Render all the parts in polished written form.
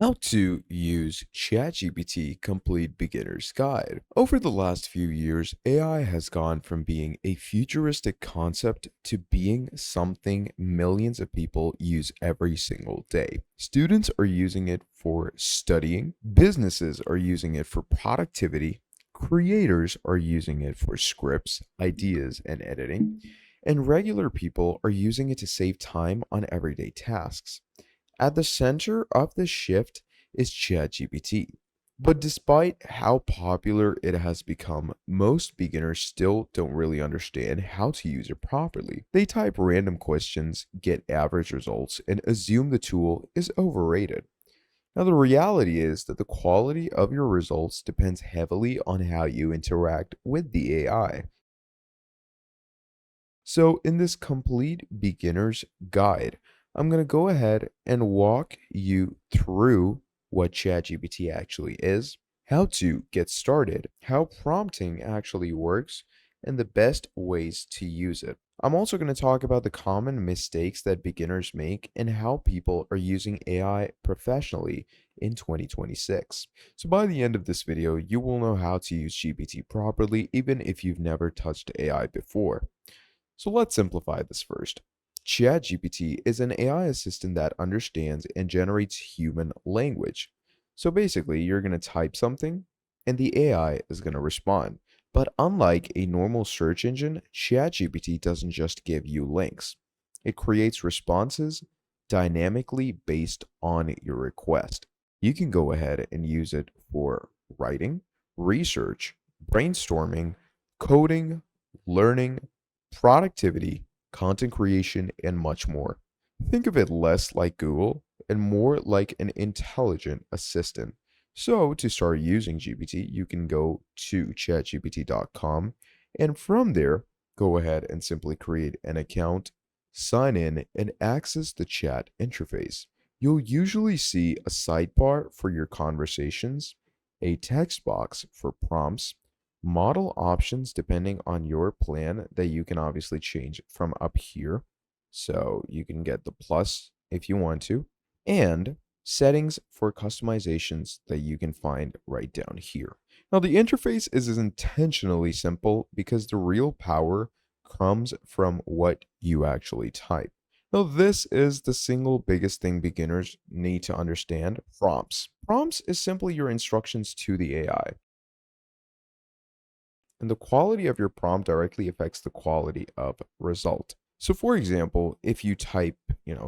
How to use ChatGPT Complete Beginner's Guide. Over the last few years, AI has gone from being a futuristic concept to being something millions of people use every single day. Students are using it for studying, businesses are using it for productivity, creators are using it for scripts, ideas, and editing, and regular people are using it to save time on everyday tasks. At the center of this shift is ChatGPT. But despite how popular it has become, most beginners still don't really understand how to use it properly. They type random questions, get average results, and assume the tool is overrated. Now, the reality is that the quality of your results depends heavily on how you interact with the AI. So, in this complete beginner's guide, I'm going to go ahead and walk you through what ChatGPT actually is, how to get started, how prompting actually works, and the best ways to use it. I'm also going to talk about the common mistakes that beginners make and how people are using AI professionally in 2026. So by the end of this video, you will know how to use GPT properly even if you've never touched AI before. So let's simplify this first. ChatGPT is an AI assistant that understands and generates human language. So basically, you're going to type something and the AI is going to respond. But unlike a normal search engine, ChatGPT doesn't just give you links. It creates responses dynamically based on your request. You can go ahead and use it for writing, research, brainstorming, coding, learning, productivity, content creation, and much more. Think of it less like Google and more like an intelligent assistant. So, to start using GPT, you can go to chatgpt.com and from there, go ahead and simply create an account, sign in, and access the chat interface. You'll usually see a sidebar for your conversations, a text box for prompts, model options depending on your plan that you can obviously change from up here. So you can get the plus if you want to, and settings for customizations that you can find right down here. Now, the interface is intentionally simple because the real power comes from what you actually type. Now, this is the single biggest thing beginners need to understand: prompts. Prompts is simply your instructions to the AI. And the quality of your prompt directly affects the quality of result. So for example, if you type,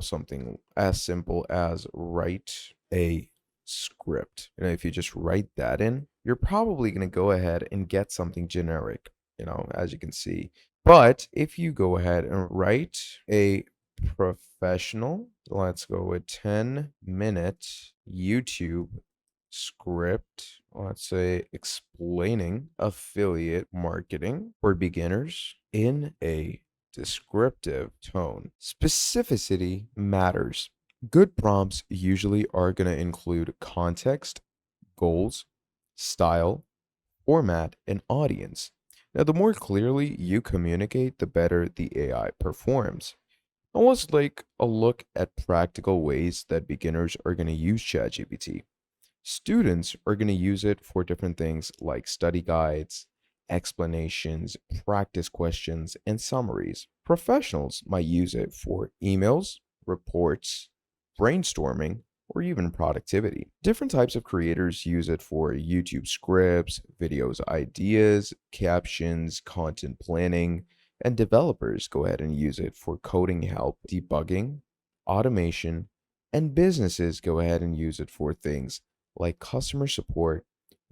something as simple as write a script, if you just write that in, you're probably going to go ahead and get something generic, as you can see. But if you go ahead and write a professional, let's go with 10-minute YouTube script, let's say explaining affiliate marketing for beginners in a descriptive tone. Specificity matters. Good prompts usually are going to include context, goals, style, format, and audience. Now, the more clearly you communicate, the better the AI performs. Almost like a look at practical ways that beginners are going to use ChatGPT. Students are going to use it for different things like study guides, explanations, practice questions, and summaries. Professionals might use it for emails, reports, brainstorming, or even productivity. Different types of creators use it for YouTube scripts, videos ideas, captions, content planning, and developers go ahead and use it for coding help, debugging, automation, and businesses go ahead and use it for things like customer support,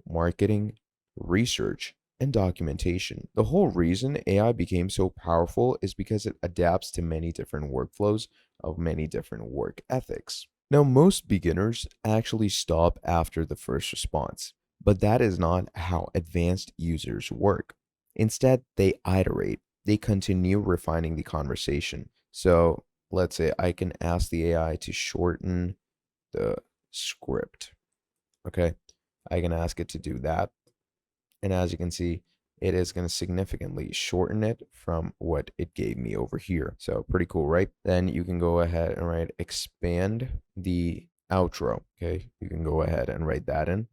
marketing, research, and documentation. The whole reason AI became so powerful is because it adapts to many different workflows of many different work ethics. Now, most beginners actually stop after the first response, but that is not how advanced users work. Instead, they iterate, they continue refining the conversation. So, let's say I can ask the AI to shorten the script. Okay, I can ask it to do that. And as you can see, it is going to significantly shorten it from what it gave me over here. So pretty cool, right? Then you can go ahead and expand the outro. Okay, you can go ahead and write that in.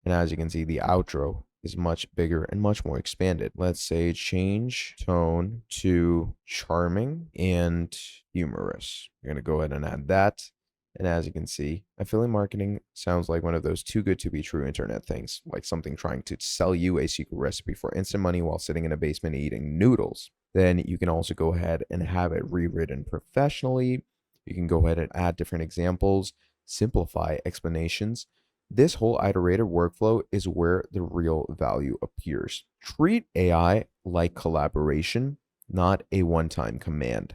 And as you can see, the outro is much bigger and much more expanded. Let's say change tone to charming and humorous. We're going to go ahead and add that. And as you can see, affiliate marketing sounds like one of those too good to be true internet things, like something trying to sell you a secret recipe for instant money while sitting in a basement eating noodles. Then you can also go ahead and have it rewritten professionally. You can go ahead and add different examples, simplify explanations. This whole iterative workflow is where the real value appears. Treat AI like collaboration, not a one-time command.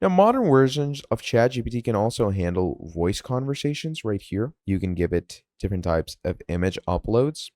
Now, modern versions of ChatGPT can also handle voice conversations right here. You can give it different types of image uploads.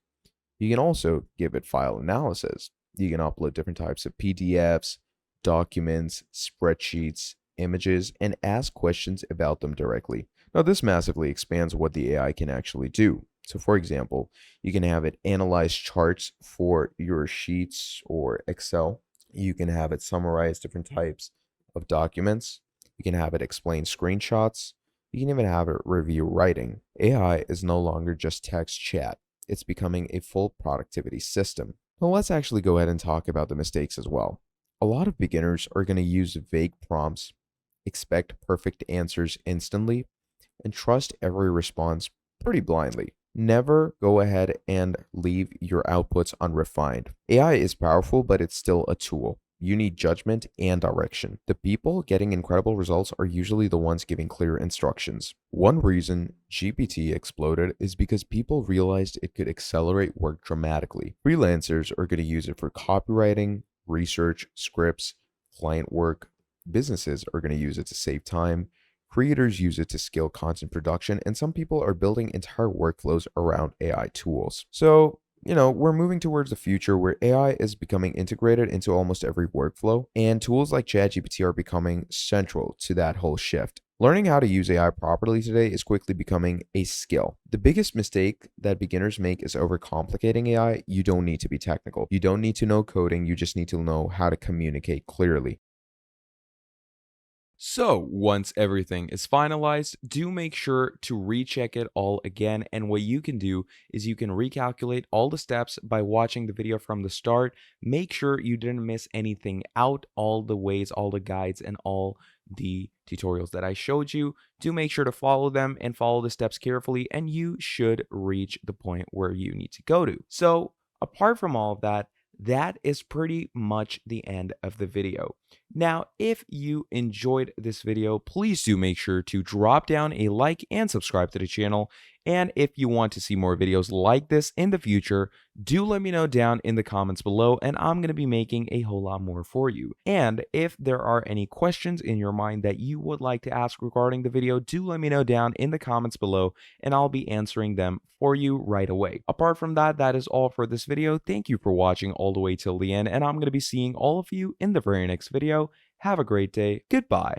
You can also give it file analysis. You can upload different types of PDFs, documents, spreadsheets, images, and ask questions about them directly. Now, this massively expands what the AI can actually do. So, for example, you can have it analyze charts for your sheets or Excel. You can have it summarize different types of documents. You can have it explain screenshots. You can even have it review writing. AI is no longer just text chat. It's becoming a full productivity system. Now, let's actually go ahead and talk about the mistakes as well. A lot of beginners are going to use vague prompts, expect perfect answers instantly, and trust every response pretty blindly. Never go ahead and leave your outputs unrefined. AI is powerful, but it's still a tool. You need judgment and direction. The people getting incredible results are usually the ones giving clear instructions. One reason GPT exploded is because people realized it could accelerate work dramatically. Freelancers are going to use it for copywriting, research, scripts, client work. Businesses are going to use it to save time. Creators use it to scale content production, and some people are building entire workflows around AI tools. So, we're moving towards the future where AI is becoming integrated into almost every workflow, and tools like ChatGPT are becoming central to that whole shift. Learning how to use AI properly today is quickly becoming a skill. The biggest mistake that beginners make is overcomplicating AI. You don't need to be technical. You don't need to know coding. You just need to know how to communicate clearly. So, once everything is finalized, do make sure to recheck it all again. And what you can do is you can recalculate all the steps by watching the video from the start. Make sure you didn't miss anything out, all the ways, all the guides, and all the tutorials that I showed you. Do make sure to follow them and follow the steps carefully, and you should reach the point where you need to go to. So, apart from all of that, that is pretty much the end of the video. Now, if you enjoyed this video, please do make sure to drop down a like and subscribe to the channel. And if you want to see more videos like this in the future, do let me know down in the comments below, and I'm going to be making a whole lot more for you. And if there are any questions in your mind that you would like to ask regarding the video, do let me know down in the comments below, and I'll be answering them for you right away. Apart from that, that is all for this video. Thank you for watching all the way till the end, and I'm going to be seeing all of you in the very next video. Have a great day. Goodbye.